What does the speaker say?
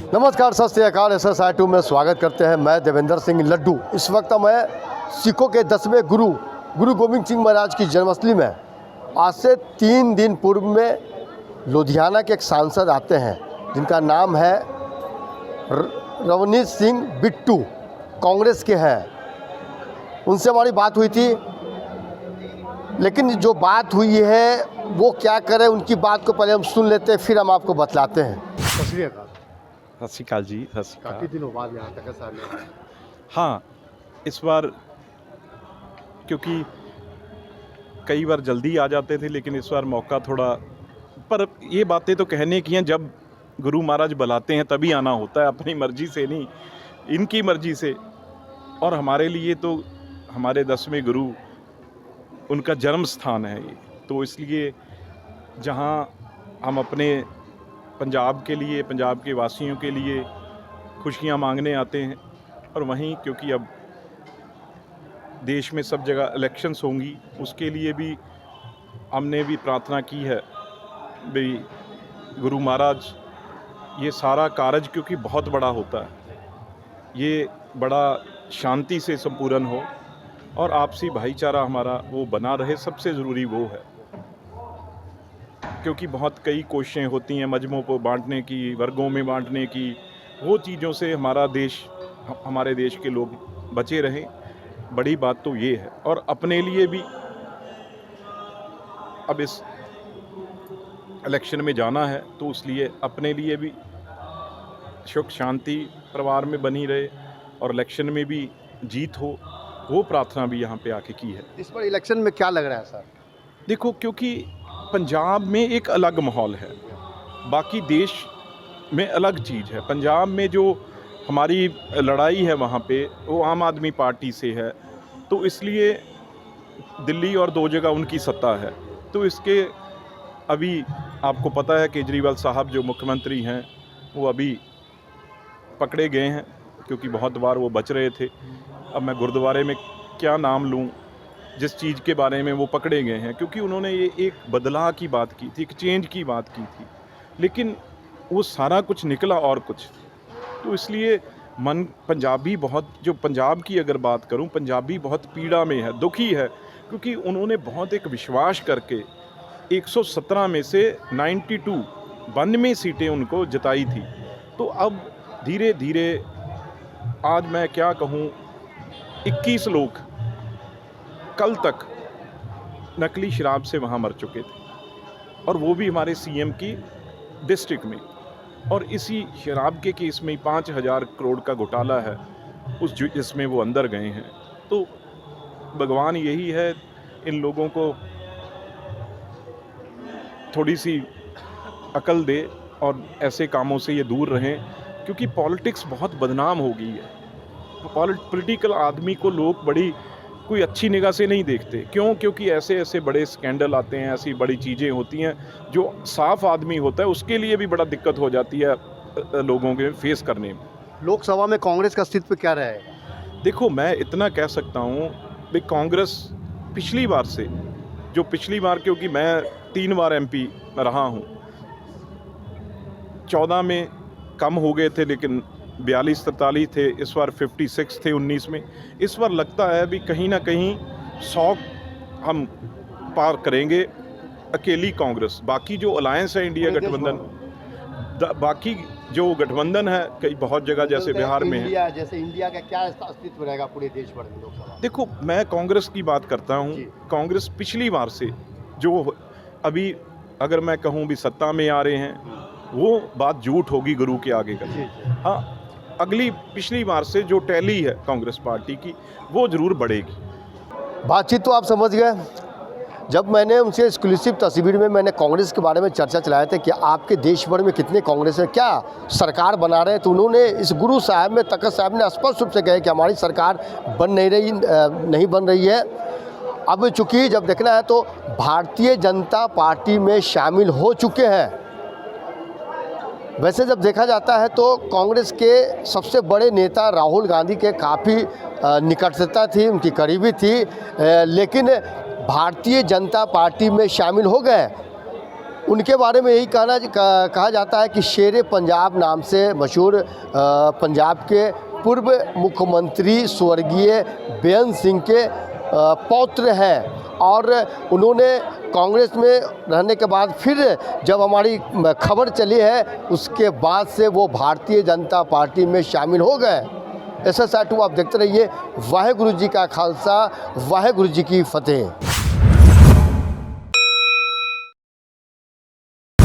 नमस्कार, सत श्री अकाल। SSI2 में स्वागत करते हैं। मैं देवेंद्र सिंह लड्डू। इस वक्त मैं सिखों के 10वें गुरु गोविंद सिंह महाराज की जन्मस्थली में आज से 3 दिन पूर्व में लुधियाना के एक सांसद आते हैं जिनका नाम है रवनीत सिंह बिट्टू, कांग्रेस के हैं। उनसे हमारी बात हुई थी, लेकिन जो बात हुई है वो क्या करें, उनकी बात को पहले हम सुन लेते हैं, फिर हम आपको बतलाते हैं। सत श्री अकाल। सत श्री अकाल जी। सत श्री अकाल। काफ़ी दिनों बाद यहाँ तक सामने। हाँ, इस बार क्योंकि कई बार जल्दी आ जाते थे, लेकिन इस बार मौका थोड़ा, पर ये बातें तो कहने की हैं, जब गुरु महाराज बुलाते हैं तभी आना होता है, अपनी मर्जी से नहीं, इनकी मर्जी से। और हमारे लिए तो हमारे 10वें गुरु, उनका जन्म स्थान है ये, तो इसलिए जहाँ हम अपने पंजाब के लिए, पंजाब के वासियों के लिए खुशियाँ मांगने आते हैं, और वहीं क्योंकि अब देश में सब जगह इलेक्शंस होंगी, उसके लिए भी हमने भी प्रार्थना की है भाई गुरु महाराज ये सारा कार्य, क्योंकि बहुत बड़ा होता है, ये बड़ा शांति से संपूर्ण हो और आपसी भाईचारा हमारा वो बना रहे, सबसे ज़रूरी वो है। क्योंकि बहुत कई कोशिशें होती हैं मजहबों को बांटने की, वर्गों में बांटने की, वो चीज़ों से हमारा देश, हमारे देश के लोग बचे रहें, बड़ी बात तो ये है। और अपने लिए भी अब इस इलेक्शन में जाना है, तो इसलिए अपने लिए भी सुख शांति परिवार में बनी रहे और इलेक्शन में भी जीत हो, वो प्रार्थना भी यहाँ पे आके की है। इस बार इलेक्शन में क्या लग रहा है सर? देखो, क्योंकि पंजाब में एक अलग माहौल है, बाकी देश में अलग चीज़ है। पंजाब में जो हमारी लड़ाई है वहाँ पे वो आम आदमी पार्टी से है, तो इसलिए दिल्ली और 2 जगह उनकी सत्ता है। तो इसके अभी आपको पता है केजरीवाल साहब जो मुख्यमंत्री हैं वो अभी पकड़े गए हैं, क्योंकि बहुत बार वो बच रहे थे। अब मैं गुरुद्वारे में क्या नाम लूँ जिस चीज़ के बारे में वो पकड़े गए हैं, क्योंकि उन्होंने ये एक बदलाव की बात की थी, एक चेंज की बात की थी, लेकिन वो सारा कुछ निकला और कुछ। तो इसलिए मन पंजाबी बहुत, जो पंजाब की अगर बात करूं, पंजाबी बहुत पीड़ा में है, दुखी है, क्योंकि उन्होंने बहुत एक विश्वास करके 117 में से 92 सीटें उनको जिताई थी। तो अब धीरे धीरे, आज मैं क्या कहूं, 21 लोग कल तक नकली शराब से वहाँ मर चुके थे, और वो भी हमारे CM की डिस्ट्रिक्ट में। और इसी शराब के केस में 5,000 करोड़ का घोटाला है जिसमें वो अंदर गए हैं। तो भगवान यही है इन लोगों को थोड़ी सी अकल दे और ऐसे कामों से ये दूर रहें, क्योंकि पॉलिटिक्स बहुत बदनाम हो गई है। पॉलिटिकल आदमी को लोग बड़ी कोई अच्छी निगाह से नहीं देखते। क्यों? क्योंकि ऐसे ऐसे बड़े स्कैंडल आते हैं, ऐसी बड़ी चीज़ें होती हैं जो साफ आदमी होता है उसके लिए भी बड़ा दिक्कत हो जाती है लोगों के फेस करने में। लोकसभा में कांग्रेस का अस्तित्व क्या रहेगा? देखो, मैं इतना कह सकता हूँ कि कांग्रेस पिछली बार से, जो पिछली बार, क्योंकि मैं 3 बार MP रहा हूँ, 14 में कम हो गए थे, लेकिन 42-43 थे, इस बार 56 थे 19 में। इस बार लगता है भी कहीं ना कहीं 100 हम पार करेंगे अकेली कांग्रेस। बाकी जो अलायंस है इंडिया गठबंधन, बाकी जो गठबंधन है कई बहुत जगह जैसे बिहार में है, जैसे इंडिया का क्या अस्तित्व रहेगा पूरे देश भर में लोकसभा? देखो, मैं कांग्रेस की बात करता हूँ। कांग्रेस पिछली बार से जो अभी अगर मैं कहूँ भी सत्ता में आ रहे हैं, वो बात झूठ होगी गुरु के आगे का। हाँ, अगली पिछली बार से जो टैली है कांग्रेस पार्टी की, वो ज़रूर बढ़ेगी। बातचीत तो आप समझ गए। जब मैंने उनसे एक्सक्लूसिव तस्वीर में मैंने कांग्रेस के बारे में चर्चा चलाया था कि आपके देश भर में कितने कांग्रेस है, क्या सरकार बना रहे हैं, तो उन्होंने इस गुरु साहब में, तखत साहब ने स्पष्ट रूप से कहे कि हमारी सरकार नहीं बन रही है। अब चूँकि जब देखना है तो भारतीय जनता पार्टी में शामिल हो चुके हैं। वैसे जब देखा जाता है तो कांग्रेस के सबसे बड़े नेता राहुल गांधी के काफ़ी निकटता थी, उनकी करीबी थी, लेकिन भारतीय जनता पार्टी में शामिल हो गए। उनके बारे में यही कहा जाता है कि शेरे पंजाब नाम से मशहूर पंजाब के पूर्व मुख्यमंत्री स्वर्गीय बेअंत सिंह के पौत्र हैं और उन्होंने कांग्रेस में रहने के बाद फिर जब हमारी खबर चली है उसके बाद से वो भारतीय जनता पार्टी में शामिल हो गए। SSR 2 आप देखते रहिए। वाहेगुरु जी का खालसा, वाहेगुरु जी की फतेह।